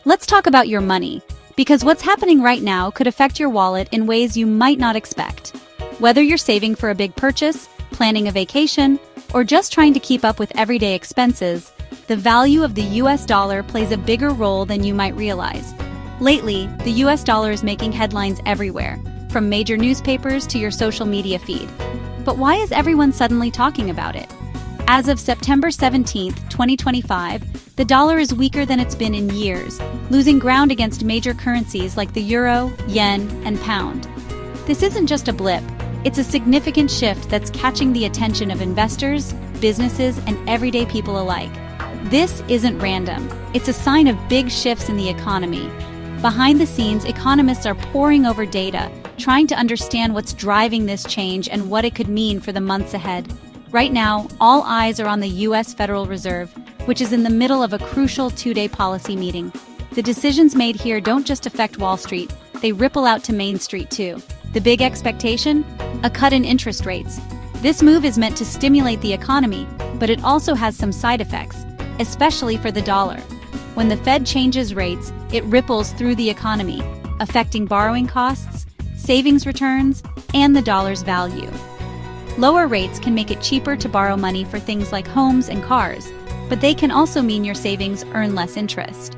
Let's talk about your money, because what's happening right now could affect your wallet in ways you might not expect. Whether you're saving for a big purchase, planning a vacation, or just trying to keep up with everyday expenses, the value of the US dollar plays a bigger role than you might realize. Lately, the US dollar is making headlines everywhere, from major newspapers to your social media feed. But why is everyone suddenly talking about it? As of September 17, 2025, the dollar is weaker than it's been in years, losing ground against major currencies like the euro, yen, and pound. This isn't just a blip, it's a significant shift that's catching the attention of investors, businesses, and everyday people alike. This isn't random, it's a sign of big shifts in the economy. Behind the scenes, economists are poring over data, trying to understand what's driving this change and what it could mean for the months ahead. Right now, all eyes are on the US Federal Reserve, which is in the middle of a crucial two-day policy meeting. The decisions made here don't just affect Wall Street, they ripple out to Main Street too. The big expectation? A cut in interest rates. This move is meant to stimulate the economy, but it also has some side effects, especially for the dollar. When the Fed changes rates, it ripples through the economy, affecting borrowing costs, savings returns, and the dollar's value. Lower rates can make it cheaper to borrow money for things like homes and cars, but they can also mean your savings earn less interest.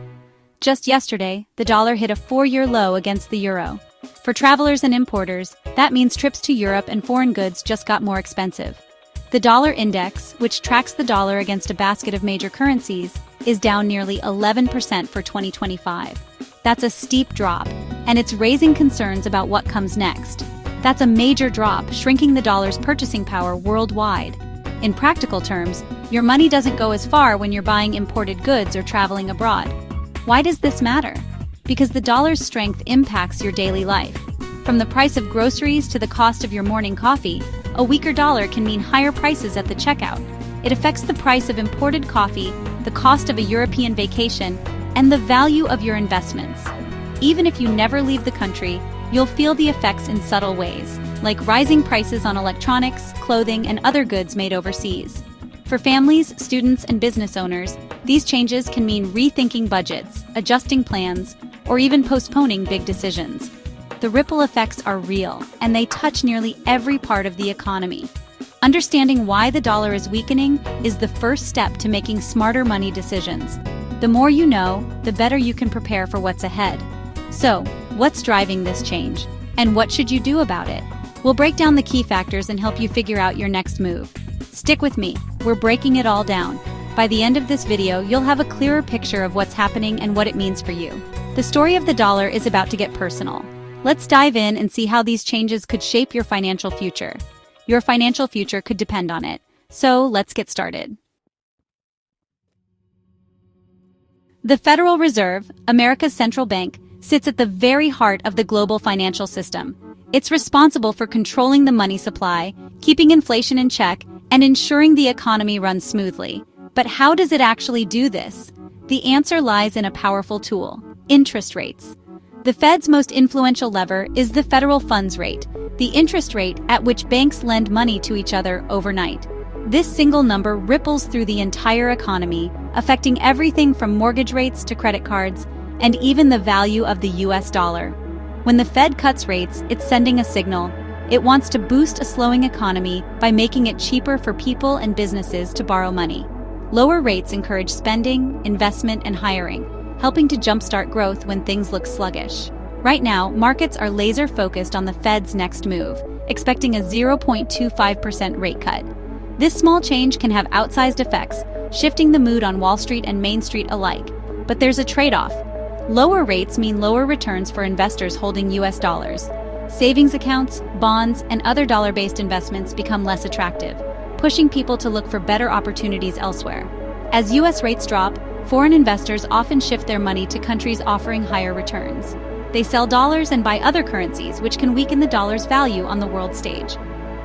Just yesterday, the dollar hit a 4-year low against the euro. For travelers and importers, that means trips to Europe and foreign goods just got more expensive. The dollar index, which tracks the dollar against a basket of major currencies, is down nearly 11% for 2025. That's a steep drop, and it's raising concerns about what comes next. That's a major drop, shrinking the dollar's purchasing power worldwide. In practical terms, your money doesn't go as far when you're buying imported goods or traveling abroad. Why does this matter? Because the dollar's strength impacts your daily life. From the price of groceries to the cost of your morning coffee, a weaker dollar can mean higher prices at the checkout. It affects the price of imported coffee, the cost of a European vacation, and the value of your investments. Even if you never leave the country, you'll feel the effects in subtle ways, like rising prices on electronics, clothing, and other goods made overseas. For families, students, and business owners, these changes can mean rethinking budgets, adjusting plans, or even postponing big decisions. The ripple effects are real, and they touch nearly every part of the economy. Understanding why the dollar is weakening is the first step to making smarter money decisions. The more you know, the better you can prepare for what's ahead. So, what's driving this change? And what should you do about it? We'll break down the key factors and help you figure out your next move. Stick with me, we're breaking it all down. By the end of this video, you'll have a clearer picture of what's happening and what it means for you. The story of the dollar is about to get personal. Let's dive in and see how these changes could shape your financial future. Your financial future could depend on it. So, let's get started. The Federal Reserve, America's central bank, sits at the very heart of the global financial system. It's responsible for controlling the money supply, keeping inflation in check, and ensuring the economy runs smoothly. But how does it actually do this? The answer lies in a powerful tool: interest rates. The Fed's most influential lever is the federal funds rate, the interest rate at which banks lend money to each other overnight. This single number ripples through the entire economy, affecting everything from mortgage rates to credit cards, and even the value of the US dollar. When the Fed cuts rates, it's sending a signal. It wants to boost a slowing economy by making it cheaper for people and businesses to borrow money. Lower rates encourage spending, investment, and hiring, helping to jumpstart growth when things look sluggish. Right now, markets are laser-focused on the Fed's next move, expecting a 0.25% rate cut. This small change can have outsized effects, shifting the mood on Wall Street and Main Street alike. But there's a trade-off. Lower rates mean lower returns for investors holding US dollars. Savings accounts, bonds, and other dollar-based investments become less attractive, pushing people to look for better opportunities elsewhere. As US rates drop, foreign investors often shift their money to countries offering higher returns. They sell dollars and buy other currencies, which can weaken the dollar's value on the world stage.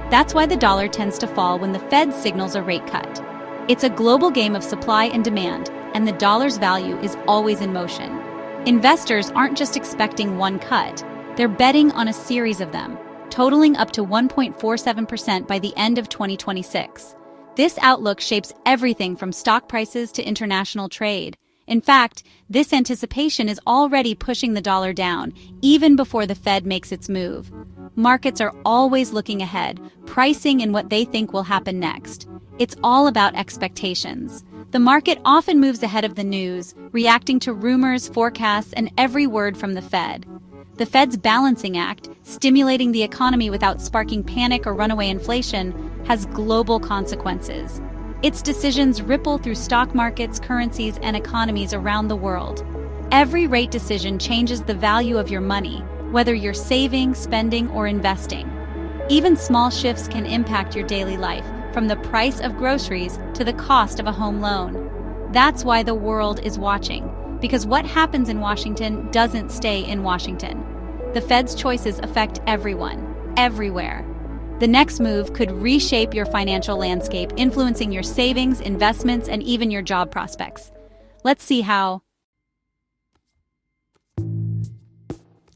That's why the dollar tends to fall when the Fed signals a rate cut. It's a global game of supply and demand, and the dollar's value is always in motion. Investors aren't just expecting one cut, they're betting on a series of them, totaling up to 1.47% by the end of 2026. This outlook shapes everything from stock prices to international trade. In fact, this anticipation is already pushing the dollar down, even before the Fed makes its move. Markets are always looking ahead, pricing in what they think will happen next. It's all about expectations. The market often moves ahead of the news, reacting to rumors, forecasts, and every word from the Fed. The Fed's balancing act, stimulating the economy without sparking panic or runaway inflation, has global consequences. Its decisions ripple through stock markets, currencies, and economies around the world. Every rate decision changes the value of your money, whether you're saving, spending, or investing. Even small shifts can impact your daily life, from the price of groceries to the cost of a home loan. That's why the world is watching, because what happens in Washington doesn't stay in Washington. The Fed's choices affect everyone, everywhere. The next move could reshape your financial landscape, influencing your savings, investments, and even your job prospects. Let's see how.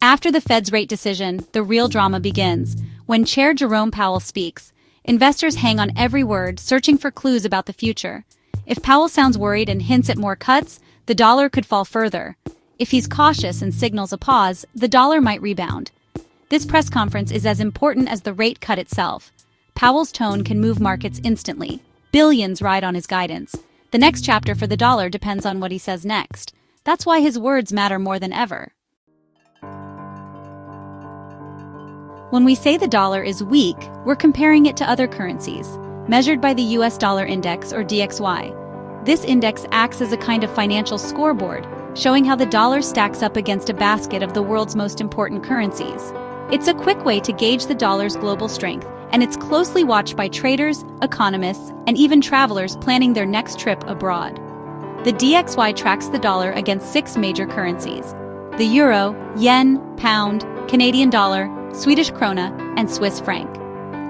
After the Fed's rate decision, the real drama begins. When Chair Jerome Powell speaks, investors hang on every word, searching for clues about the future. If Powell sounds worried and hints at more cuts, the dollar could fall further. If he's cautious and signals a pause, the dollar might rebound. This press conference is as important as the rate cut itself. Powell's tone can move markets instantly. Billions ride on his guidance. The next chapter for the dollar depends on what he says next. That's why his words matter more than ever. When we say the dollar is weak, we're comparing it to other currencies, measured by the US dollar index or DXY. This index acts as a kind of financial scoreboard, showing how the dollar stacks up against a basket of the world's most important currencies. It's a quick way to gauge the dollar's global strength, and it's closely watched by traders, economists, and even travelers planning their next trip abroad. The DXY tracks the dollar against 6 major currencies: the euro, yen, pound, Canadian dollar, Swedish krona, and Swiss franc.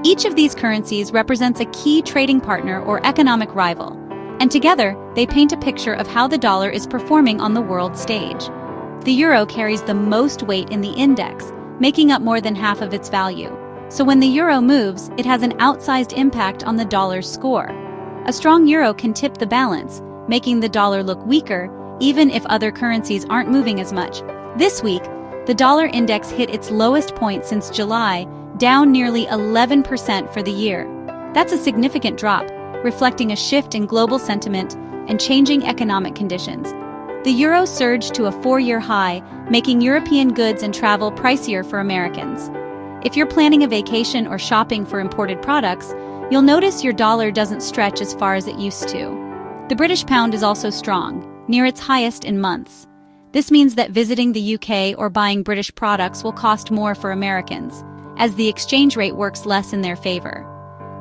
Each of these currencies represents a key trading partner or economic rival, and together they paint a picture of how the dollar is performing on the world stage. The euro carries the most weight in the index, making up more than half of its value. So when the euro moves, it has an outsized impact on the dollar's score. A strong euro can tip the balance, making the dollar look weaker, even if other currencies aren't moving as much. This week, the dollar index hit its lowest point since July, down nearly 11% for the year. That's a significant drop, reflecting a shift in global sentiment and changing economic conditions. The euro surged to a 4-year high, making European goods and travel pricier for Americans. If you're planning a vacation or shopping for imported products, you'll notice your dollar doesn't stretch as far as it used to. The British pound is also strong, near its highest in months. This means that visiting the UK or buying British products will cost more for Americans, as the exchange rate works less in their favor.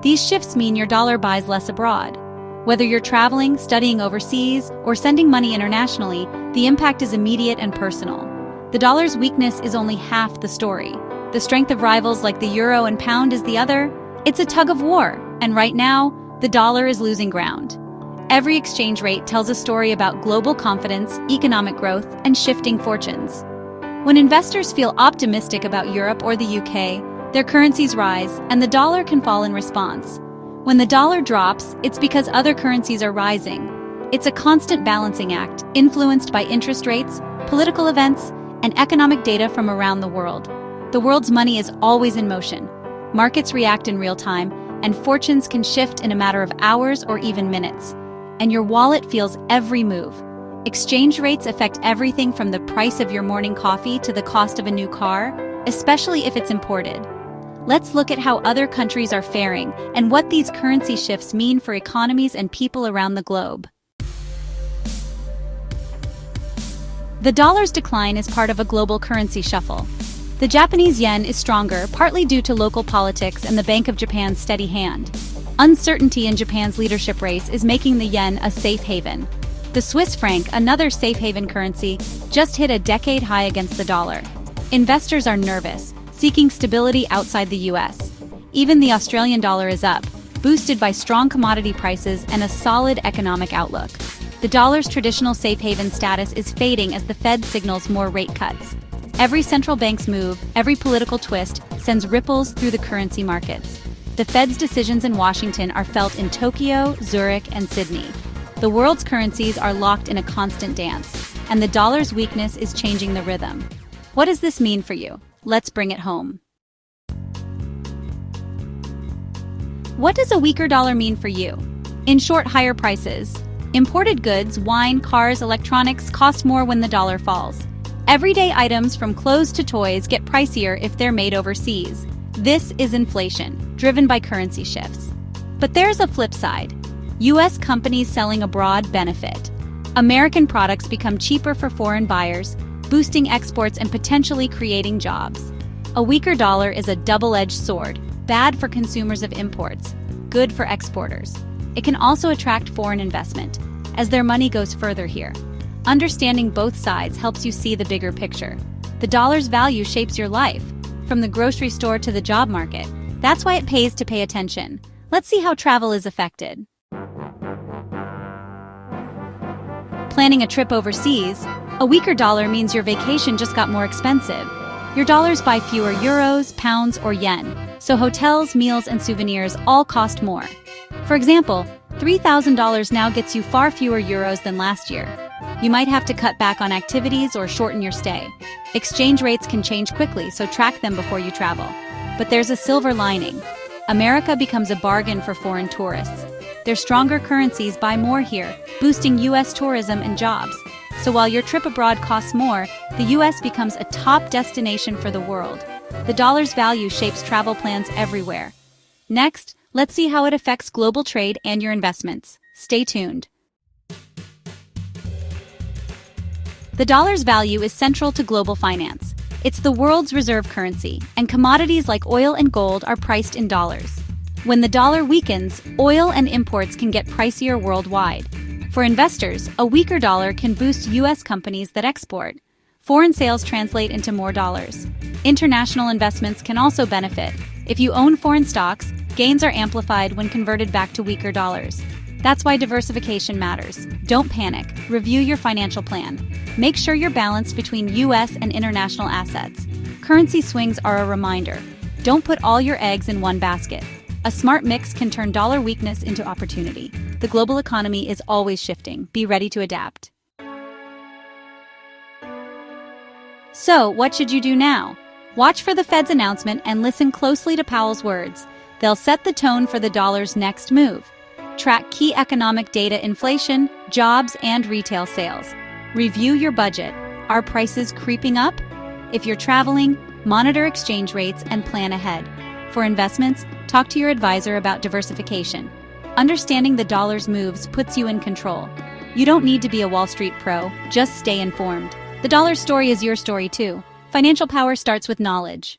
These shifts mean your dollar buys less abroad. Whether you're traveling, studying overseas, or sending money internationally, the impact is immediate and personal. The dollar's weakness is only half the story. The strength of rivals like the euro and pound is the other. It's a tug of war, and right now, the dollar is losing ground. Every exchange rate tells a story about global confidence, economic growth, and shifting fortunes. When investors feel optimistic about Europe or the UK, their currencies rise, and the dollar can fall in response. When the dollar drops, it's because other currencies are rising. It's a constant balancing act, influenced by interest rates, political events, and economic data from around the world. The world's money is always in motion. Markets react in real time, and fortunes can shift in a matter of hours or even minutes. And your wallet feels every move. Exchange rates affect everything from the price of your morning coffee to the cost of a new car, especially if it's imported. Let's look at how other countries are faring and what these currency shifts mean for economies and people around the globe. The dollar's decline is part of a global currency shuffle. The Japanese yen is stronger, partly due to local politics and the Bank of Japan's steady hand. Uncertainty in Japan's leadership race is making the yen a safe haven. The Swiss franc, another safe haven currency, just hit a decade high against the dollar. Investors are nervous, seeking stability outside the US. Even the Australian dollar is up, boosted by strong commodity prices and a solid economic outlook. The dollar's traditional safe haven status is fading as the Fed signals more rate cuts. Every central bank's move, every political twist, sends ripples through the currency markets. The Fed's decisions in Washington are felt in Tokyo, Zurich, and Sydney. The world's currencies are locked in a constant dance, and the dollar's weakness is changing the rhythm. What does this mean for you? Let's bring it home. What does a weaker dollar mean for you? In short, higher prices. Imported goods, wine, cars, electronics cost more when the dollar falls. Everyday items from clothes to toys get pricier if they're made overseas. This is inflation, driven by currency shifts. But there's a flip side. U.S. companies selling abroad benefit. American products become cheaper for foreign buyers, boosting exports and potentially creating jobs. A weaker dollar is a double-edged sword, bad for consumers of imports, good for exporters. It can also attract foreign investment, as their money goes further here. Understanding both sides helps you see the bigger picture. The dollar's value shapes your life, from the grocery store to the job market. That's why it pays to pay attention. Let's see how travel is affected. Planning a trip overseas, a weaker dollar means your vacation just got more expensive. Your dollars buy fewer euros, pounds, or yen, so hotels, meals, and souvenirs all cost more. For example, $3,000 now gets you far fewer euros than last year. You might have to cut back on activities or shorten your stay. Exchange rates can change quickly, so track them before you travel. But there's a silver lining. America becomes a bargain for foreign tourists. Their stronger currencies buy more here, boosting U.S. tourism and jobs. So while your trip abroad costs more, the U.S. becomes a top destination for the world. The dollar's value shapes travel plans everywhere. Next, let's see how it affects global trade and your investments. Stay tuned. The dollar's value is central to global finance. It's the world's reserve currency, and commodities like oil and gold are priced in dollars. When the dollar weakens, oil and imports can get pricier worldwide. For investors, a weaker dollar can boost U.S. companies that export. Foreign sales translate into more dollars. International investments can also benefit. If you own foreign stocks, gains are amplified when converted back to weaker dollars. That's why diversification matters. Don't panic. Review your financial plan. Make sure you're balanced between U.S. and international assets. Currency swings are a reminder. Don't put all your eggs in one basket. A smart mix can turn dollar weakness into opportunity. The global economy is always shifting. Be ready to adapt. So, what should you do now? Watch for the Fed's announcement and listen closely to Powell's words. They'll set the tone for the dollar's next move. Track key economic data: inflation, jobs, and retail sales. Review your budget. Are prices creeping up? If you're traveling, monitor exchange rates and plan ahead. For investments, talk to your advisor about diversification. Understanding the dollar's moves puts you in control. You don't need to be a Wall Street pro, just stay informed. The dollar story is your story too. Financial power starts with knowledge.